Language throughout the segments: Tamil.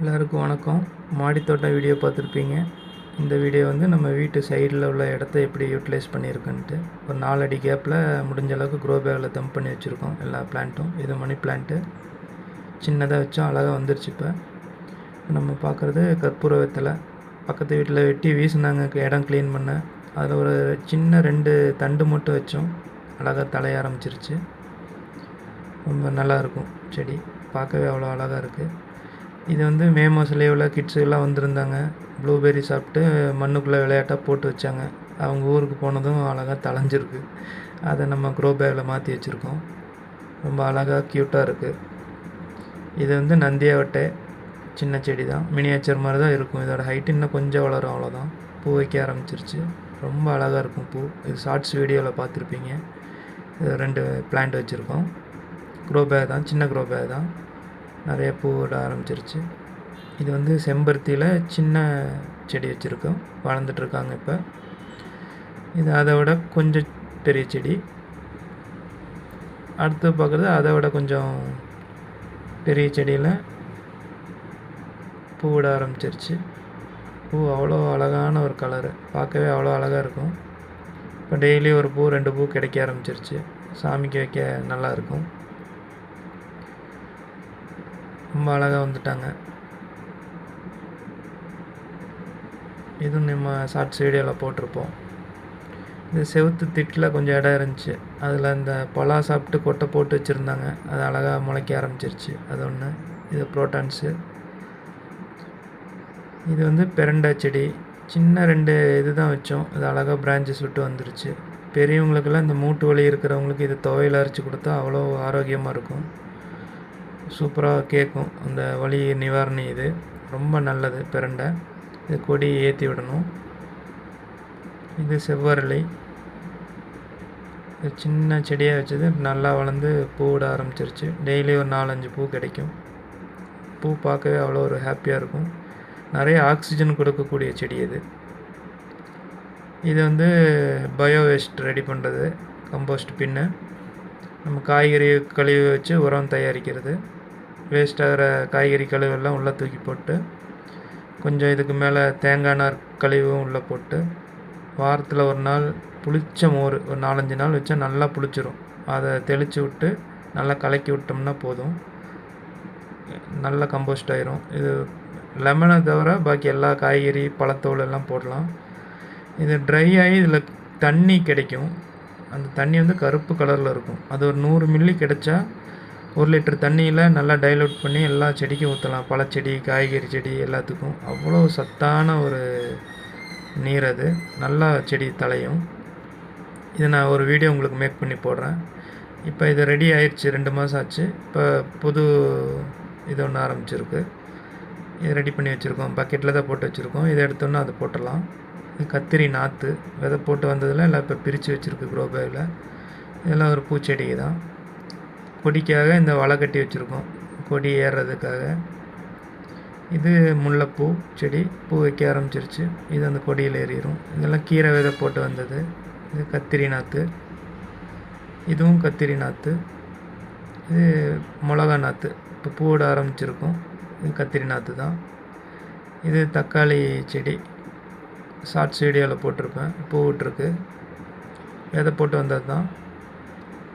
எல்லாருக்கும் வணக்கம். மாடித்தோட்டம் வீடியோ பார்த்துருப்பீங்க. இந்த வீடியோ வந்து நம்ம வீட்டு சைடில் உள்ள இடத்த எப்படி யூட்டிலைஸ் பண்ணியிருக்குன்ட்டு ஒரு 4 அடி கேப்பில் முடிஞ்ச அளவுக்கு க்ரோ பேக்கில் தம்ப் பண்ணி வச்சுருக்கோம் எல்லா பிளான்ட்டும். இது மணி பிளான்ட்டு சின்னதாக வச்சோம், அழகாக வந்துருச்சு. இப்போ நம்ம பார்க்குறது கற்பூர வெத்தலை. பக்கத்து வீட்டில் வெட்டி வீசினாங்க, இடம் க்ளீன் பண்ண. அதில் ஒரு சின்ன 2 தண்டு மட்டும் வச்சோம், அழகாக தலைய ஆரம்பிச்சிருச்சு. ரொம்ப நல்லாயிருக்கும் செடி, பார்க்கவே அவ்வளோ அழகாக இருக்குது. இது வந்து மே மாதம் லீவில் கிட்ஸு எல்லாம் வந்திருந்தாங்க. ப்ளூபெர்ரி சாப்பிட்டு மண்ணுக்குள்ளே விளையாட்டாக போட்டு வச்சாங்க. அவங்க ஊருக்கு போனதும் அழகாக தளைஞ்சிருக்கு. அதை நம்ம க்ரோ பேக்கில் மாற்றி வச்சுருக்கோம். ரொம்ப அழகாக க்யூட்டாக இருக்குது. இது வந்து நந்தியாவட்டை, சின்ன செடி தான், மினியேச்சர் மாதிரி தான் இருக்கும். இதோட ஹைட்டு இன்னும் கொஞ்சம் வளரும், அவ்வளோதான். பூ வைக்க ஆரம்பிச்சிருச்சு, ரொம்ப அழகாக இருக்கும் பூ. இது ஷார்ட்ஸ் வீடியோவில் பார்த்துருப்பீங்க. இது 2 பிளான்ட் வச்சுருக்கோம். க்ரோ பேக் தான், சின்ன க்ரோ பேக் தான், நிறைய பூ விட ஆரம்பிச்சிருச்சு. இது வந்து செம்பருத்தியில் சின்ன செடி வச்சுருக்கோம், வளர்ந்துட்டுருக்காங்க இப்போ. இது அதை விட கொஞ்சம் பெரிய செடி. அடுத்து பார்க்குறது அதை விட கொஞ்சம் பெரிய செடியில் பூ விட ஆரம்பிச்சிருச்சு. பூ அவ்வளோ அழகான ஒரு கலரு, பார்க்கவே அவ்வளோ அழகாக இருக்கும். இப்போ டெய்லி ஒரு பூ 2 பூ கிடைக்க ஆரம்பிச்சிருச்சு. சாமிக்கு வைக்க நல்லாயிருக்கும். ரொம்ப அழகாக வந்துட்டாங்க. இதுவும் நம்ம ஷார்ட்ஸ் வீடியோவில் போட்டிருப்போம். இந்த செவுத்து திட்டில் கொஞ்சம் இடம் இருந்துச்சு, அதில் இந்த பலா சாப்பிட்டு கொட்டை போட்டு வச்சுருந்தாங்க. அது அழகாக முளைக்க ஆரம்பிச்சிருச்சு, அது ஒன்று. இது புரோட்டான்ஸு. இது வந்து பெரண்டை செடி, சின்ன 2 இது தான் வச்சோம். இது அழகாக பிரான்ச்சஸ் விட்டு வந்துருச்சு. பெரியவங்களுக்கெல்லாம் இந்த மூட்டு வலி இருக்கிறவங்களுக்கு இது துவையில் அரைச்சி கொடுத்தா அவ்வளோ ஆரோக்கியமாக இருக்கும், சூப்பராக கேட்கும். அந்த வலி நிவாரணி இது ரொம்ப நல்லது. பெரண்டை இது கொடி ஏற்றி விடணும். இது செவ்வரளி, இது சின்ன செடியாக வச்சது நல்லா வளர்ந்து பூ விட ஆரம்பிச்சிருச்சு. டெய்லி ஒரு 4-5 பூ கிடைக்கும். பூ பார்க்கவே அவ்வளோ ஒரு ஹாப்பியாக இருக்கும். நிறைய ஆக்சிஜன் கொடுக்கக்கூடிய செடி இது. இது வந்து பயோ வேஸ்ட் ரெடி பண்ணுறது, கம்போஸ்ட் பின்னு. நம்ம காய்கறி கழிவு வச்சு உரம் தயாரிக்கிறது. வேஸ்ட் ஆகிற காய்கறி கழிவெல்லாம் உள்ளே தூக்கி போட்டு, கொஞ்சம் இதுக்கு மேலே தேங்காய் நார் கழிவும் உள்ளே போட்டு, வாரத்தில் ஒரு நாள் புளிச்ச மோர் ஒரு 4-5 நாள் வச்சா நல்லா புளிச்சிரும். அதை தெளித்து விட்டு நல்லா கலக்கி விட்டோம்னா போதும், நல்லா கம்போஸ்ட் ஆயிரும். இது லெமனை தவிர பாக்கி எல்லா காய்கறி பழத்தோல் எல்லாம் போடலாம். இது ட்ரை ஆகி இதில் தண்ணி கிடைக்கும். அந்த தண்ணி வந்து கருப்பு கலரில் இருக்கும். அது ஒரு 100 மில்லி கிடைச்சா 1 லிட்டர் தண்ணியில் நல்லா டைலூட் பண்ணி எல்லா செடிக்கும் ஊற்றலாம். பழச்செடி, காய்கறி செடி எல்லாத்துக்கும் அவ்வளோ சத்தான ஒரு நீர் அது. நல்லா செடி தலையும். இதை நான் ஒரு வீடியோ உங்களுக்கு மேக் பண்ணி போடுறேன். இப்போ இது ரெடி ஆயிடுச்சு, 2 மாதம் ஆச்சு. இப்போ புது இது ஒன்று ஆரம்பிச்சிருக்கு. இது ரெடி பண்ணி வச்சுருக்கோம், பக்கெட்டில் தான் போட்டு வச்சுருக்கோம். இதை எடுத்தோன்னா அது போட்டுடலாம். இது கத்திரி நாற்று விதை போட்டு வந்ததில் எல்லாம் இப்போ பிரித்து வச்சுருக்கு க்ரோ பேக்கில். இதெல்லாம் ஒரு பூச்செடி தான். கொடிக்காக இந்த வலை கட்டி வச்சுருக்கோம், கொடி ஏறுறதுக்காக. இது முல்லைப்பூ செடி, பூ வைக்க ஆரம்பிச்சிருச்சு. இது அந்த கொடியில் ஏறிடும். இதெல்லாம் கீரை விதை போட்டு வந்தது. இது கத்திரி நாற்று, இதுவும் கத்திரி நாற்று. இது மிளகா நாற்று, இப்போ பூவிட ஆரம்பிச்சிருக்கும். இது கத்திரி நாற்று தான். இது தக்காளி செடி, ஷார்ட்ஸ் வீடியோவில் போட்டிருப்பேன். பூ விட்டுருக்கு, விதை போட்டு வந்தது தான்,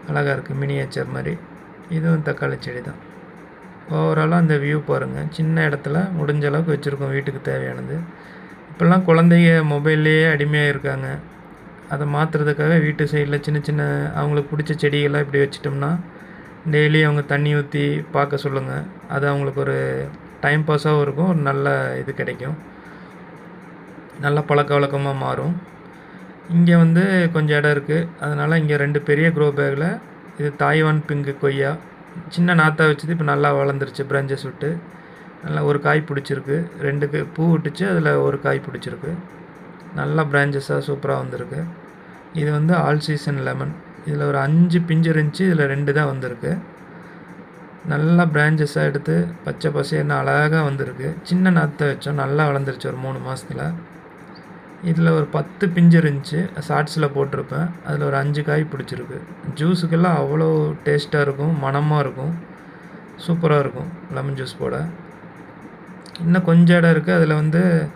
அழகாக இருக்குது, மினியேச்சர் மாதிரி. இதுவும் தக்காளி செடி தான். ஓவராலாக அந்த வியூ பாருங்கள். சின்ன இடத்துல முடிஞ்ச அளவுக்கு வச்சுருக்கோம் வீட்டுக்கு தேவையானது. இப்போல்லாம் குழந்தைங்க மொபைல்லையே அடிமையாக இருக்காங்க. அதை மாற்றுறதுக்காக வீட்டு சைடில் சின்ன சின்ன அவங்களுக்கு பிடிச்ச செடிகள்லாம் இப்படி வச்சிட்டோம்னா டெய்லி அவங்க தண்ணி ஊற்றி பார்க்க சொல்லுங்கள். அது அவங்களுக்கு ஒரு டைம் பாஸாகவும் இருக்கும், ஒரு நல்ல இது கிடைக்கும், நல்ல பழக்க வழக்கமாக மாறும். இங்கே வந்து கொஞ்சம் இடம் இருக்குது, அதனால் இங்கே 2 பெரிய க்ரோ பேக்கில் இது தாய்வான் பிங்கு கொய்யா, சின்ன நாற்றா வச்சது இப்போ நல்லா வளர்ந்துருச்சு. பிரான்ச்சஸ் விட்டு நல்லா ஒரு காய் பிடிச்சிருக்கு. 2 பூ விட்டுச்சு, அதில் ஒரு காய் பிடிச்சிருக்கு. நல்லா பிரான்ச்சஸாக சூப்பராக வந்திருக்கு. இது வந்து ஆல் சீசன் லெமன். இதில் ஒரு 5 பிஞ்சு இருந்துச்சு, இதில் 2 தான் வந்திருக்கு. நல்லா பிரான்ச்சஸாக எடுத்து பச்சை பசேன்னு அழகாக வந்திருக்கு. சின்ன நாற்றை வச்சோம், நல்லா வளர்ந்துருச்சு ஒரு 3 மாதத்தில். இதில் ஒரு 10 பிஞ்சு இருந்துச்சு, ஷார்ட்ஸில் போட்டிருப்பேன். அதில் ஒரு 5 காய் பிடிச்சிருக்கு. ஜூஸுக்கெல்லாம் அவ்வளோ டேஸ்ட்டாக இருக்கும், மணமாக இருக்கும், சூப்பராக இருக்கும் லெமன் ஜூஸ் போட. இன்னும் கொஞ்சம் இடம் இருக்குது. அதில் வந்து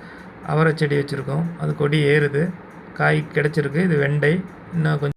அவரை செடி வச்சுருக்கோம். அது கொடி ஏறுது. காய் கிடச்சிருக்கு. இது வெண்டை. இன்னும் கொஞ்சம்